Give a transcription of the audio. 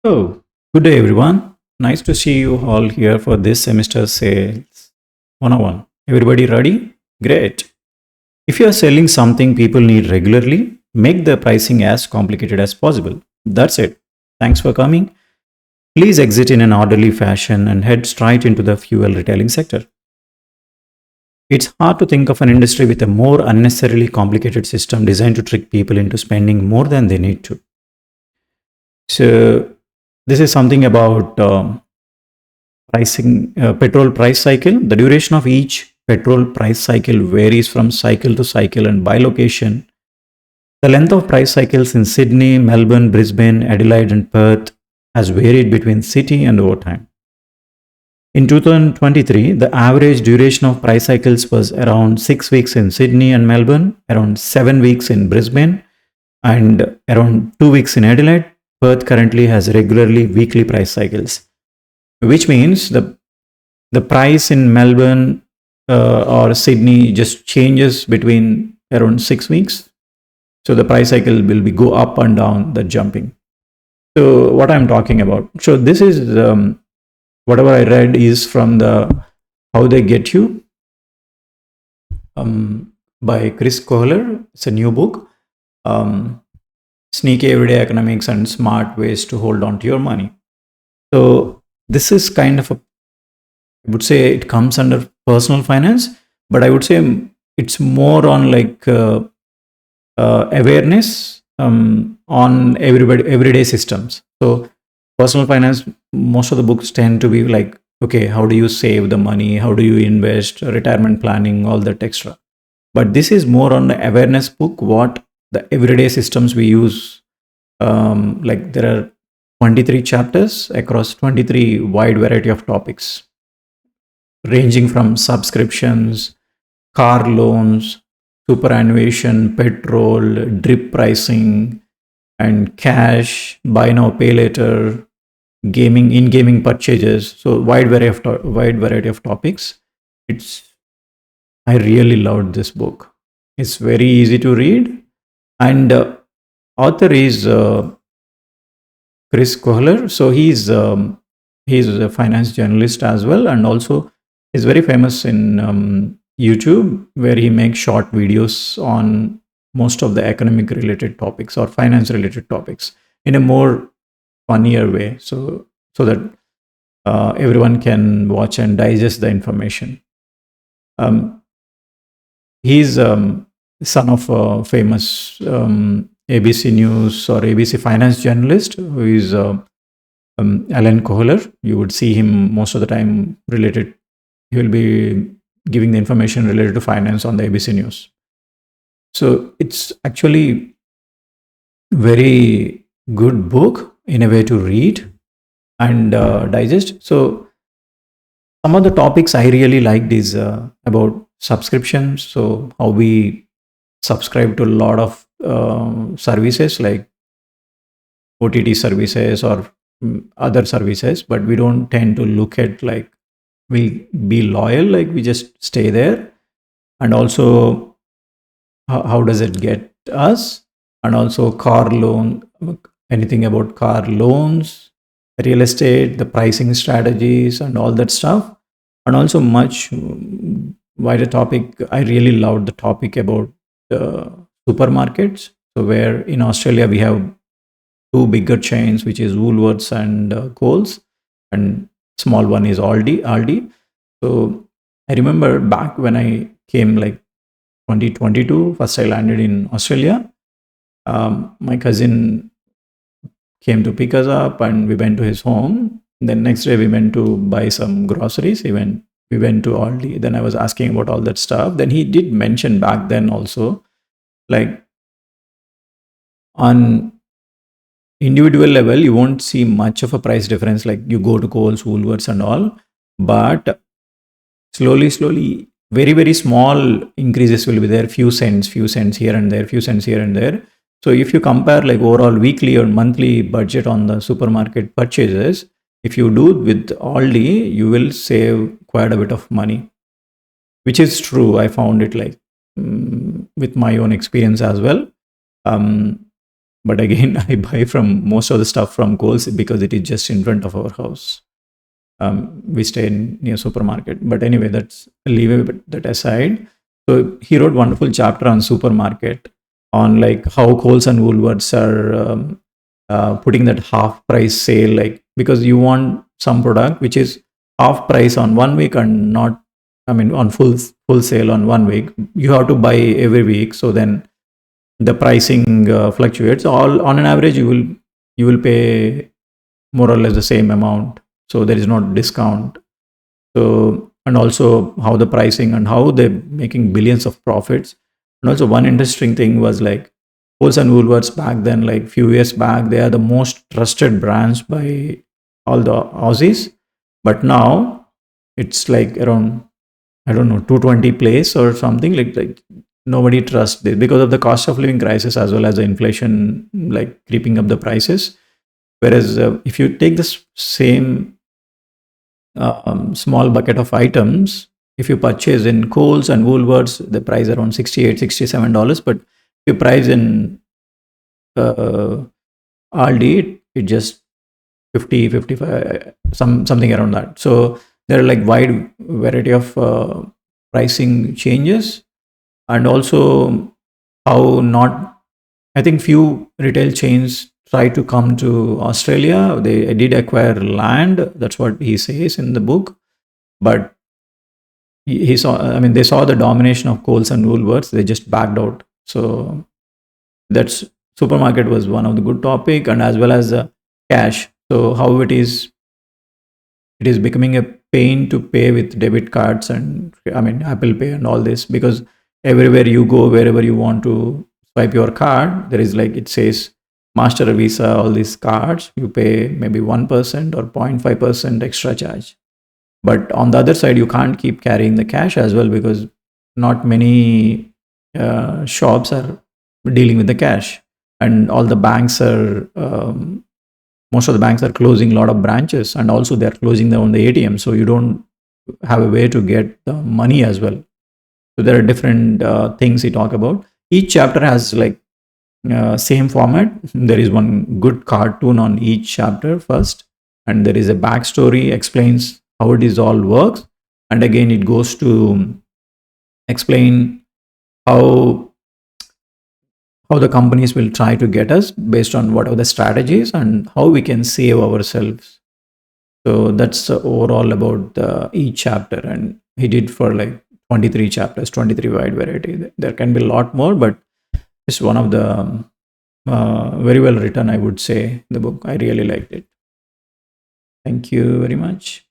Oh, good day, everyone. Nice to see you all here for this semester sales 101. Everybody ready? Great. If you are selling something people need regularly, make the pricing as complicated as possible. That's it. Thanks for coming. Please exit in an orderly fashion and head straight into the fuel retailing sector. It's hard to think of an industry with a more unnecessarily complicated system designed to trick people into spending more than they need to. So, this is something about pricing petrol price cycle. The duration of each petrol price cycle varies from cycle to cycle and by location. The length of price cycles in Sydney, Melbourne, Brisbane, Adelaide, and Perth has varied between city and over time. In 2023, the average duration of price cycles was around 6 weeks in Sydney and Melbourne, around 7 weeks in Brisbane, and around 2 weeks in Adelaide. Perth currently has regularly weekly price cycles, which means the price in Melbourne or Sydney just changes between around 6 weeks. So the price cycle will be go up and down, the jumping. So what I'm talking about. So this is whatever I read is from the How They Get You by Chris Kohler. It's a new book. Sneaky Everyday Economics and Smart Ways to Hold On to Your Money. So this is kind of I would say it comes under personal finance, but I would say it's more on like awareness on everyday systems. So personal finance, most of the books tend to be like, okay, how do you save the money? How do you invest? Retirement planning, all that extra. But this is more on the awareness book. What the everyday systems we use. Like there are 23 chapters across 23 wide variety of topics ranging from subscriptions, car loans, superannuation, petrol, drip pricing, and cash, buy now, pay later, gaming, in-gaming purchases. So wide variety of topics. It's I really loved this book. It's very easy to read, and author is Chris Kohler. So he's a finance journalist as well, and also he's very famous in YouTube, where he makes short videos on most of the economic related topics or finance related topics in a more funnier way, so that everyone can watch and digest the information. Um, he's son of a famous ABC News or ABC finance journalist who is Alan Kohler. You would see him most of the time related. He will be giving the information related to finance on the ABC News. So it's actually very good book in a way to read and digest. So some of the topics I really liked is about subscriptions. So how we subscribe to a lot of services like OTT services or other services, but we don't tend to look at like we be loyal, like we just stay there, and also how does it get us, and also car loan, anything about car loans, real estate, the pricing strategies, and all that stuff, and also much wider topic. I really loved the topic about supermarkets. So where in Australia we have two bigger chains, which is Woolworths and Coles, and small one is Aldi. So I remember back when I came like 2022, first I landed in Australia. My cousin came to pick us up, and we went to his home. Then next day we went to buy some groceries. We went to Aldi. Then I was asking about all that stuff. Then he did mention back then also, like on individual level, you won't see much of a price difference. Like you go to Coles, Woolworths, and all, but slowly, very small increases will be there. Few cents here and there, few cents here and there. So if you compare like overall weekly or monthly budget on the supermarket purchases, if you do with Aldi, you will save quite a bit of money, which is true. I found it like with my own experience as well. Um, But again, I buy from most of the stuff from Coles because it is just in front of our house. We stay near supermarket. But anyway, that's leave that aside. So he wrote wonderful chapter on supermarket, on like how Coles and Woolworths are putting that half price sale, like because you want some product which is half price on 1 week and not, I mean, on full sale on 1 week. You have to buy every week, so then the pricing fluctuates. All on an average, you will pay more or less the same amount, so there is no discount. So, and also how the pricing and how they're making billions of profits. And also one interesting thing was like Coles and Woolworths back then, like few years back, they are the most trusted brands by all the Aussies. But now it's like around, I don't know, 220 place or something, like nobody trusts this because of the cost of living crisis as well as the inflation like creeping up the prices. Whereas if you take this same small bucket of items, if you purchase in Coles and Woolworths, the price around $68, $67. But if you price in Aldi, it just 50, 55, something around that. So there are like wide variety of pricing changes, and also how not, I think few retail chains try to come to Australia. They did acquire land. That's what he says in the book. But he saw, I mean, they saw the domination of Coles and Woolworths. They just backed out. So that's supermarket was one of the good topic, and as well as cash. So how it is becoming a pain to pay with debit cards and, I mean, Apple Pay and all this, because everywhere you go, wherever you want to swipe your card, there is like it says Master, Visa, all these cards, you pay maybe 1% or 0.5% extra charge. But on the other side, you can't keep carrying the cash as well, because not many shops are dealing with the cash, and all the banks are most of the banks are closing a lot of branches, and also they're closing down the ATM, so you don't have a way to get the money as well. So there are different things he talk about. Each chapter has like same format. There is one good cartoon on each chapter first, and there is a backstory, explains how it is all works, and again it goes to explain how the companies will try to get us based on what are the strategies and how we can save ourselves. So that's overall about each chapter, and he did for like 23 chapters, 23 wide variety. There can be a lot more, but it's one of the very well written, I would say, the book. I really liked it. Thank you very much.